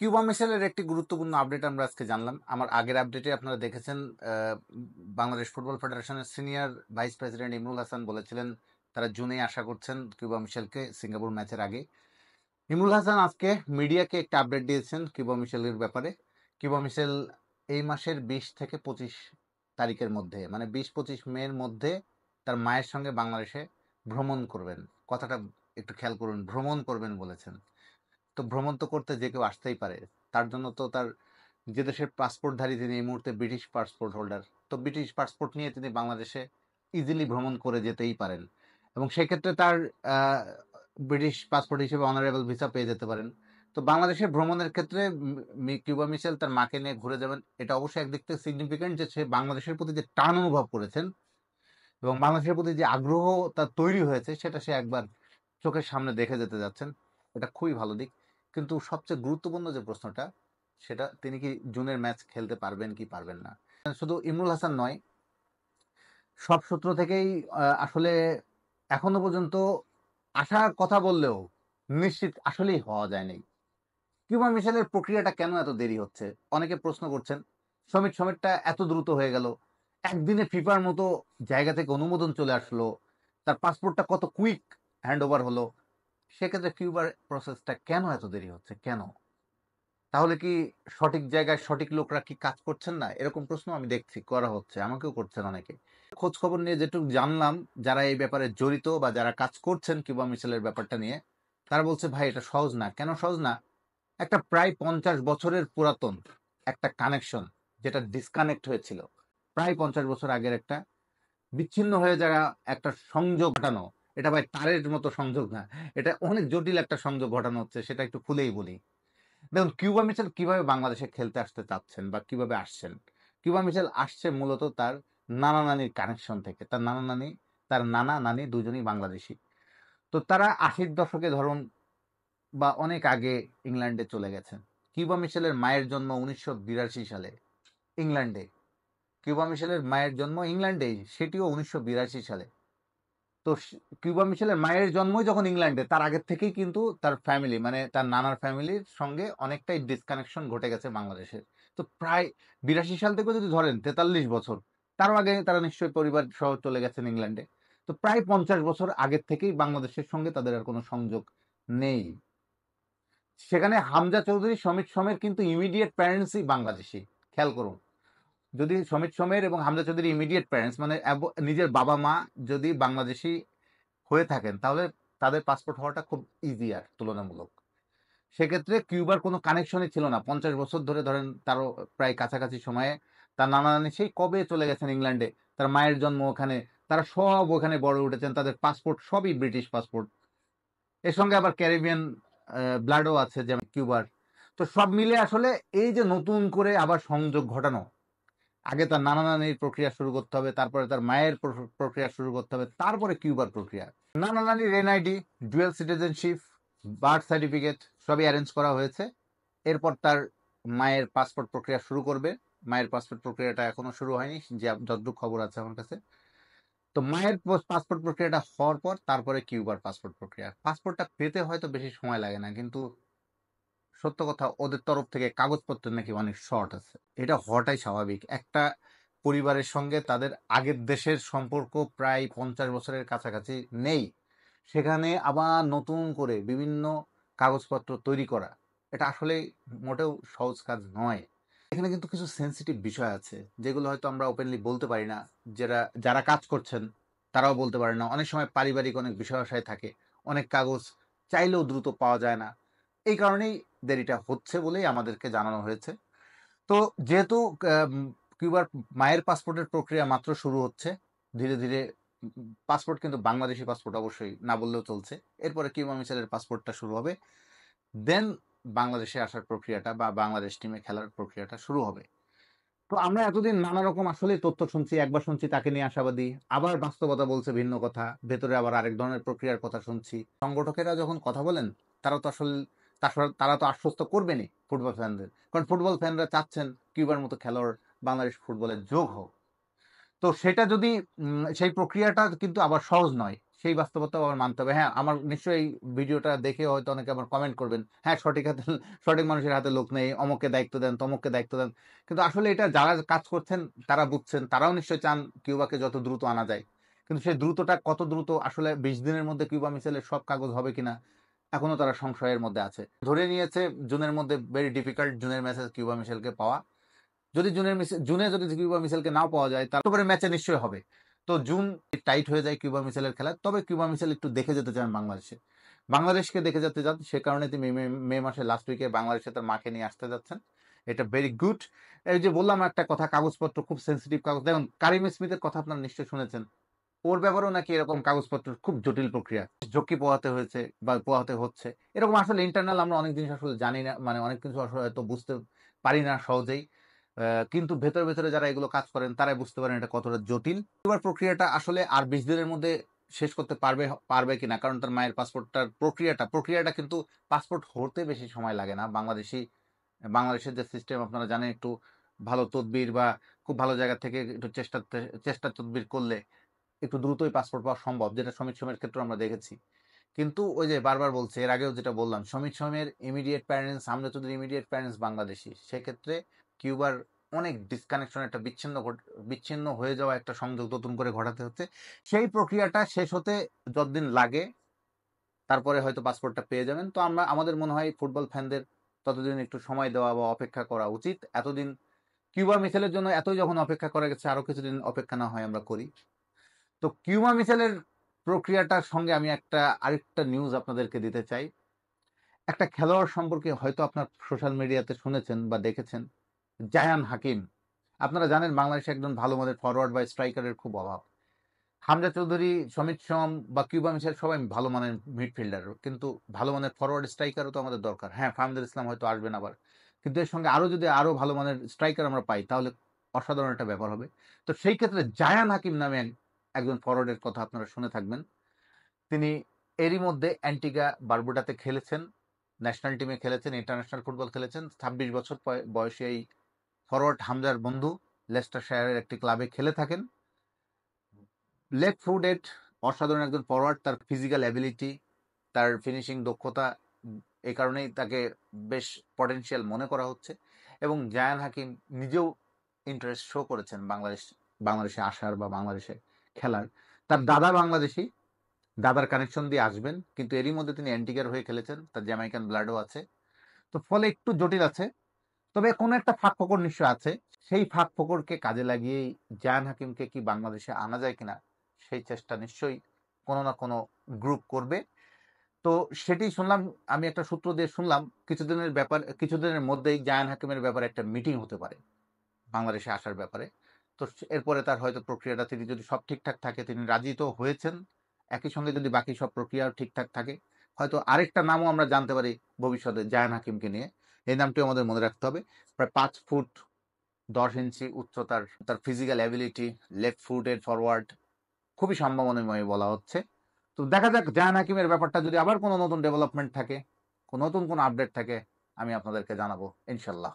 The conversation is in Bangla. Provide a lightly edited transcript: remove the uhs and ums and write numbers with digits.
কিউবা মিশেলের একটি গুরুত্বপূর্ণ আপডেট আমরা আজকে জানলাম। আমার আগের আপডেটে আপনারা দেখেছেন, বাংলাদেশ ফুটবল ফেডারেশনের senior vice president Imrul Hasan বলেছিলেন তারা জুনে আশা করছেন কিউবা মিশেলকে সিঙ্গাপুর ম্যাচের আগে। ইমরুল হাসান আজকে মিডিয়াকে একটা আপডেট দিয়েছেন কিউবা মিশেলের ব্যাপারে। কিউবা মিশেল এই মাসের 20 থেকে 25 তারিখের মধ্যে, মানে 20-25 মের মধ্যে তার মায়ের সঙ্গে বাংলাদেশে ভ্রমণ করবেন। কথাটা একটু খেয়াল করুন, ভ্রমণ করবেন বলেছেন। তো ভ্রমণ তো করতে যে কেউ আসতেই পারে। তার জন্য তো তার যে দেশের পাসপোর্টধারী, তিনি এই মুহূর্তে ব্রিটিশ পাসপোর্ট হোল্ডার। তো ব্রিটিশ পাসপোর্ট নিয়ে তিনি বাংলাদেশে ইজিলি ভ্রমণ করে যেতেই পারেন, এবং সেক্ষেত্রে তার ব্রিটিশ পাসপোর্ট হিসেবে অনারেবল ভিসা পেয়ে যেতে পারেন। তো বাংলাদেশে ভ্রমণের ক্ষেত্রে কিউবা মিশেল তার মাকে নিয়ে ঘুরে যাবেন। এটা অবশ্যই একদিক থেকে সিগনিফিকেন্ট যে সে বাংলাদেশের প্রতি যে টান অনুভব করেছেন এবং বাংলাদেশের প্রতি যে আগ্রহ তার তৈরি হয়েছে, সেটা সে একবার চোখের সামনে দেখে যেতে যাচ্ছেন। এটা খুবই ভালো দিক। কিন্তু সবচেয়ে গুরুত্বপূর্ণ যে প্রশ্নটা, সেটা তিনি কি জুনের ম্যাচ খেলতে পারবেন কি পারবেন না। শুধু ইমরুল হাসান নয়, সব সূত্র থেকেই আসলে এখনো পর্যন্ত আশার কথা বললেও নিশ্চিত আসলেই হওয়া যায়নি। কিউবা মিশেলের প্রক্রিয়াটা কেন এত দেরি হচ্ছে? অনেকে প্রশ্ন করছেন। সমিটটা এত দ্রুত হয়ে গেল, একদিনে ফিফার মতো জায়গা থেকে অনুমোদন চলে আসলো, তার পাসপোর্টটা কত কুইক হ্যান্ড ওভার হলো। সেক্ষেত্রে কিউবার প্রসেসটা কেন এত দেরি হচ্ছে, কেন? তাহলে কি সঠিক জায়গায় সঠিক লোকরা কি কাজ করছেন না? এরকম প্রশ্ন আমি দেখছি করা হচ্ছে, আমাকেও করছেন অনেকে। খোঁজ খবর নিয়ে যেটুকু জানলাম, যারা এই ব্যাপারে জড়িত বা যারা কাজ করছেন কিউবা মিশেলের ব্যাপারটা নিয়ে, তারা বলছে ভাই এটা সহজ না। কেন সহজ না? একটা প্রায় 50 বছরের পুরাতন একটা কানেকশন, যেটা ডিসকানেক্ট হয়েছিল প্রায় 50 বছর আগের, একটা বিচ্ছিন্ন হয়ে যাওয়া একটা সংযোগ ঘটানো। এটা ভাই তারের মতো সংযোগ না, এটা অনেক জটিল একটা সংযোগ ঘটানো হচ্ছে। সেটা একটু খুলেই বলি। দেখুন, কিউবা মিশেল কিভাবে বাংলাদেশে খেলতে আসতে চাচ্ছেন বা কিভাবে আসছেন। কিউবা মিশেল আসছে মূলত তার নানা নানির কানেকশন থেকে। তার নানা নানি দুজনই বাংলাদেশি। তো তারা 80-র দশকে ধরুন বা অনেক আগে ইংল্যান্ডে চলে গেছেন। কিউবা মিশেলের মায়ের জন্ম 1982 সালে ইংল্যান্ডে। কিউবা মিশেলের মায়ের জন্ম ইংল্যান্ডেই, সেটিও 1982 সালে। তো কিউবা মিশেলের মায়ের জন্মই যখন ইংল্যান্ডে, তার আগের থেকেই কিন্তু তার ফ্যামিলি, মানে তার নানার ফ্যামিলির সঙ্গে অনেকটাই ডিসকানেকশন ঘটে গেছে বাংলাদেশের। তো প্রায় 82 সাল থেকে যদি ধরেন 43 বছর, তারও আগে তারা নিশ্চয়ই পরিবার সহ চলে গেছেন ইংল্যান্ডে। তো প্রায় 50 বছর আগের থেকেই বাংলাদেশের সঙ্গে তাদের আর কোনো সংযোগ নেই। সেখানে হামজা চৌধুরী, সমিত সোমের কিন্তু ইমিডিয়েট প্যারেন্টসই বাংলাদেশি। খেয়াল করুন, যদি সমিত সোমের এবং হামজা চৌধুরী ইমিডিয়েট প্যারেন্টস, মানে নিজের বাবা মা যদি বাংলাদেশি হয়ে থাকেন, তাহলে তাদের পাসপোর্ট হওয়াটা খুব ইজিয়ার তুলনামূলক। সেক্ষেত্রে কিউবার কোনো কানেকশনই ছিল না 50 বছর ধরে। ধরেন তারও প্রায় কাছাকাছি সময়ে তার নানা নানি সেই কবে চলে গেছেন ইংল্যান্ডে, তার মায়ের জন্ম ওখানে, তারা সব ওখানে বড় উঠেছেন, তাদের পাসপোর্ট সবই ব্রিটিশ পাসপোর্ট। এর সঙ্গে আবার ক্যারিবিয়ান ব্লাডও আছে যেমন কিউবার। তো সব মিলে আসলে এই যে নতুন করে আবার সংযোগ ঘটানো, আগে তার নানা নানির প্রক্রিয়া শুরু করতে হবে, তারপরে তার মায়ের প্রক্রিয়া শুরু করতে হবে, তারপরে কিউবার প্রক্রিয়া। নানা নানির NID, dual citizenship, birth certificate সবই অ্যারেঞ্জ করা হয়েছে। এরপর তার মায়ের পাসপোর্ট প্রক্রিয়া শুরু করবে। মায়ের পাসপোর্ট প্রক্রিয়াটা এখনো শুরু হয়নি, যে যতটুকু খবর আছে আমার কাছে। তো মায়ের পাসপোর্ট প্রক্রিয়াটা হওয়ার পর তারপরে কিউবার পাসপোর্ট প্রক্রিয়া। পাসপোর্টটা পেতে হয়তো বেশি সময় লাগে না, কিন্তু সত্য কথা ওদের তরফ থেকে কাগজপত্র নাকি অনেক শর্ট আছে। এটা হওয়াটাই স্বাভাবিক। একটা পরিবারের সঙ্গে তাদের আগের দেশের সম্পর্ক প্রায় 50 বছরের কাছাকাছি নেই, সেখানে আবার নতুন করে বিভিন্ন কাগজপত্র তৈরি করা, এটা আসলে মোটেও সহজ কাজ নয়। এখানে কিন্তু কিছু সেন্সিটিভ বিষয় আছে, যেগুলো হয়তো আমরা ওপেনলি বলতে পারি না। যারা কাজ করছেন তারাও বলতে পারে না। অনেক সময় পারিবারিক অনেক বিষয় আশায় থাকে, অনেক কাগজ চাইলেও দ্রুত পাওয়া যায় না। এই কারণেই দেরিটা হচ্ছে বলেই আমাদেরকে জানানো হয়েছে। তো যেহেতু কিউবার মায়ের পাসপোর্টের প্রক্রিয়া মাত্র শুরু হচ্ছে, ধীরে ধীরে পাসপোর্ট কিন্তু বাংলাদেশি পাসপোর্ট অবশ্যই না বললেও চলছে। এরপরে কিউবা মিশেলের পাসপোর্টটা শুরু হবে, দেন বাংলাদেশে আসার প্রক্রিয়াটা বা বাংলাদেশ টিমে খেলার প্রক্রিয়াটা শুরু হবে। তো আমরা এতদিন নানা রকম আসলে তথ্য শুনছি। একবার শুনছি তাকে নিয়ে আশাবাদী, আবার বাস্তবতা বলছে ভিন্ন কথা, ভেতরে আবার আরেক ধরনের প্রক্রিয়ার কথা শুনছি। সংগঠকেরা যখন কথা বলেন, তারা তো আসলে তারা তো আশ্বস্ত করবেনই ফুটবল ফ্যানদের, কারণ ফুটবল ফ্যানরা চাচ্ছেন কিউবার মতো খেলোয়াড় বাংলাদেশ ফুটবলে যোগ হোক। তো সেটা যদি সেই প্রক্রিয়াটা কিন্তু আবার সহজ নয়। সেই বাস্তবতাও আবার মানতে হবে। হ্যাঁ, আমার নিশ্চয়ই ভিডিওটা দেখে হয়তো অনেকে আবার কমেন্ট করবেন, হ্যাঁ, সঠিক হাতে সঠিক মানুষের হাতে লোক নেই, অমুককে দায়িত্ব দেন, তমুককে দায়িত্ব দেন। কিন্তু আসলে এটা যারা কাজ করছেন তারা বুঝছেন, তারাও নিশ্চয়ই চান কিউবাকে যত দ্রুত আনা যায়। কিন্তু সেই দ্রুতটা কত দ্রুত আসলে ২০ দিনের মধ্যে কিউবা মিসাইলের সব কাগজ হবে কিনা এখনো তারা সংশয়ের মধ্যে আছে। ধরে নিয়েছে জুনের মধ্যে ভেরি ডিফিকাল্ট জুনের ম্যাচে কিউবা মিসাইলকে পাওয়া। যদি জুনে যদি কিউবা মিসাইলকে নাও পাওয়া যায় তারপরে ম্যাচে নিশ্চয়ই হবে। তো জুন টাইট হয়ে যায় কিউবা মিসাইলের খেলা, তবে কিউবা মিসাইল একটু দেখে যেতে চান বাংলাদেশে, বাংলাদেশকে দেখে যেতে চান, সে কারণে তিনি মে মাসে লাস্ট উইকে বাংলাদেশে তার মাকে নিয়ে আসতে যাচ্ছেন। এটা ভেরি গুড। এই যে বললাম একটা কথা, কাগজপত্র খুব সেন্সিটিভ কাগজ। দেখুন কারিম স্মিথের কথা আপনারা নিশ্চয়ই শুনেছেন, ওর ব্যাপারেও নাকি এরকম কাগজপত্র খুব জটিল প্রক্রিয়া, ঝক্কি পোহাতে হয়েছে বা পোহাতে হচ্ছে এরকম। আসলে ইন্টারনাল আমরা অনেক জিনিস আসলে জানি না, মানে অনেক কিছু আসলে হয়তো বুঝতে পারি না সহজেই। কিন্তু ভেতরে ভেতরে যারা এগুলো কাজ করেন তারাই বুঝতে পারেন এটা কতটা জটিল। এবার প্রক্রিয়াটা আসলে আর ২০ দিনের মধ্যে শেষ করতে পারবে কিনা, কারণ তার মায়ের পাসপোর্টটার প্রক্রিয়াটা কিন্তু পাসপোর্ট হতে বেশি সময় লাগে না। বাংলাদেশের যে সিস্টেম আপনারা জানেন, একটু ভালো তদবির বা খুব ভালো জায়গা থেকে একটু চেষ্টা তদবির করলে একটু দ্রুতই পাসপোর্ট পাওয়া সম্ভব, যেটা সমিত সোমের ক্ষেত্রে আমরা দেখেছি। কিন্তু ওই যে বারবার বলছে, এর আগেও যেটা বললাম, সমিত সোমের ইমিডিয়েট প্যারেন্টস, আমরা যদি ইমিডিয়েট প্যারেন্টস বাংলাদেশি, সেক্ষেত্রে কিউবার অনেক ডিসকানেকশন, একটা বিচ্ছিন্ন হয়ে যাওয়া একটা সংযোগ নতুন করে ঘটাতে হচ্ছে। সেই প্রক্রিয়াটা শেষ হতে যতদিন লাগে তারপরে হয়তো পাসপোর্টটা পেয়ে যাবেন। তো আমাদের মনে হয় ফুটবল ফ্যানদের ততদিন একটু সময় দেওয়া বা অপেক্ষা করা উচিত। এতদিন কিউবা মিসাইলের জন্য এতই যখন অপেক্ষা করা গেছে, আরো কিছুদিন অপেক্ষা না হয় আমরা করি। তো কিউবা মিসাইলের প্রক্রিয়াটার সঙ্গে আমি আরেকটা নিউজ আপনাদেরকে দিতে চাই। একটা খেলোয়াড় সম্পর্কে হয়তো আপনার সোশ্যাল মিডিয়াতে শুনেছেন বা দেখেছেন, জায়ান হাকিম। আপনারা জানেন বাংলাদেশে একজন ভালো মানের ফরওয়ার্ড বা স্ট্রাইকারের খুব অভাব। হামজা চৌধুরী, সমিত সোম বা কিউবা মিসাইল সবাই ভালো মানের মিডফিল্ডার, কিন্তু ভালো মানের ফরওয়ার্ড স্ট্রাইকারও তো আমাদের দরকার। হ্যাঁ, ফাহমিদুল ইসলাম হয়তো আসবেন আবার, কিন্তু এর সঙ্গে যদি আরো ভালো মানের স্ট্রাইকার আমরা পাই তাহলে অসাধারণ একটা ব্যাপার হবে। তো সেই ক্ষেত্রে জায়ান হাকিম নামে একজন ফরওয়ার্ডের কথা আপনারা শুনে থাকবেন। তিনি এরই মধ্যে অ্যান্টিগা বারবুডাতে খেলেছেন, ন্যাশনাল টিমে খেলেছেন, ইন্টারন্যাশনাল ফুটবল খেলেছেন। ২৬ বছর বয়সী এই ফরওয়ার্ড হামজার বন্ধু লেস্টারশায়ারের একটি ক্লাবে খেলে থাকেন। লেফট ফুটেড, অসাধারণ একজন ফরওয়ার্ড। তার ফিজিক্যাল অ্যাবিলিটি, তার ফিনিশিং দক্ষতা, এই কারণেই তাকে বেশ পটেনশিয়াল মনে করা হচ্ছে। এবং জায়ান হাকিম নিজেও ইন্টারেস্ট শো করেছেন বাংলাদেশে আসার বা বাংলাদেশে খেলার। তার দাদা বাংলাদেশি, দাদার কানেকশন দিয়ে আসবেন, কিন্তু এরই মধ্যে তিনি অ্যান্টিগার হয়ে খেলেছেন, তার জ্যামাইকান ব্লাডও আছে। তো ফলে একটু জটিল আছে, তবে কোনো একটা ফাঁক ফোকর নিশ্চয় আছে। সেই ফাঁক ফোকরকে কাজে লাগিয়েই জায়ান হাকিমকে কি বাংলাদেশে আনা যায় কিনা, সেই চেষ্টা নিশ্চয়ই কোনো না কোনো গ্রুপ করবে। তো সেটি শুনলাম, আমি একটা সূত্র দিয়ে শুনলাম কিছুদিনের মধ্যেই জায়ান হাকিমের ব্যাপারে একটা মিটিং হতে পারে বাংলাদেশে আসার ব্যাপারে। তো এরপরে তার হয়তো প্রক্রিয়াটা, তিনি যদি সব ঠিকঠাক থাকে, তিনি রাজি তো হয়েছেন, একই সঙ্গে যদি বাকি সব প্রক্রিয়াও ঠিকঠাক থাকে, হয়তো আরেকটা নামও আমরা জানতে পারি ভবিষ্যতে জায়ান হাকিমকে নিয়ে। এই নামটিও আমাদের মনে রাখতে হবে। প্রায় 5 ফুট 10 ইঞ্চি উচ্চতার, তার physical ability, left footed forward, খুবই সম্ভাবনাময় বলা হচ্ছে। তো দেখা যাক জায়ান হাকিমের ব্যাপারটা যদি আবার কোনো নতুন ডেভেলপমেন্ট থাকে, নতুন কোনো আপডেট থাকে, আমি আপনাদেরকে জানাবো ইনশাল্লাহ।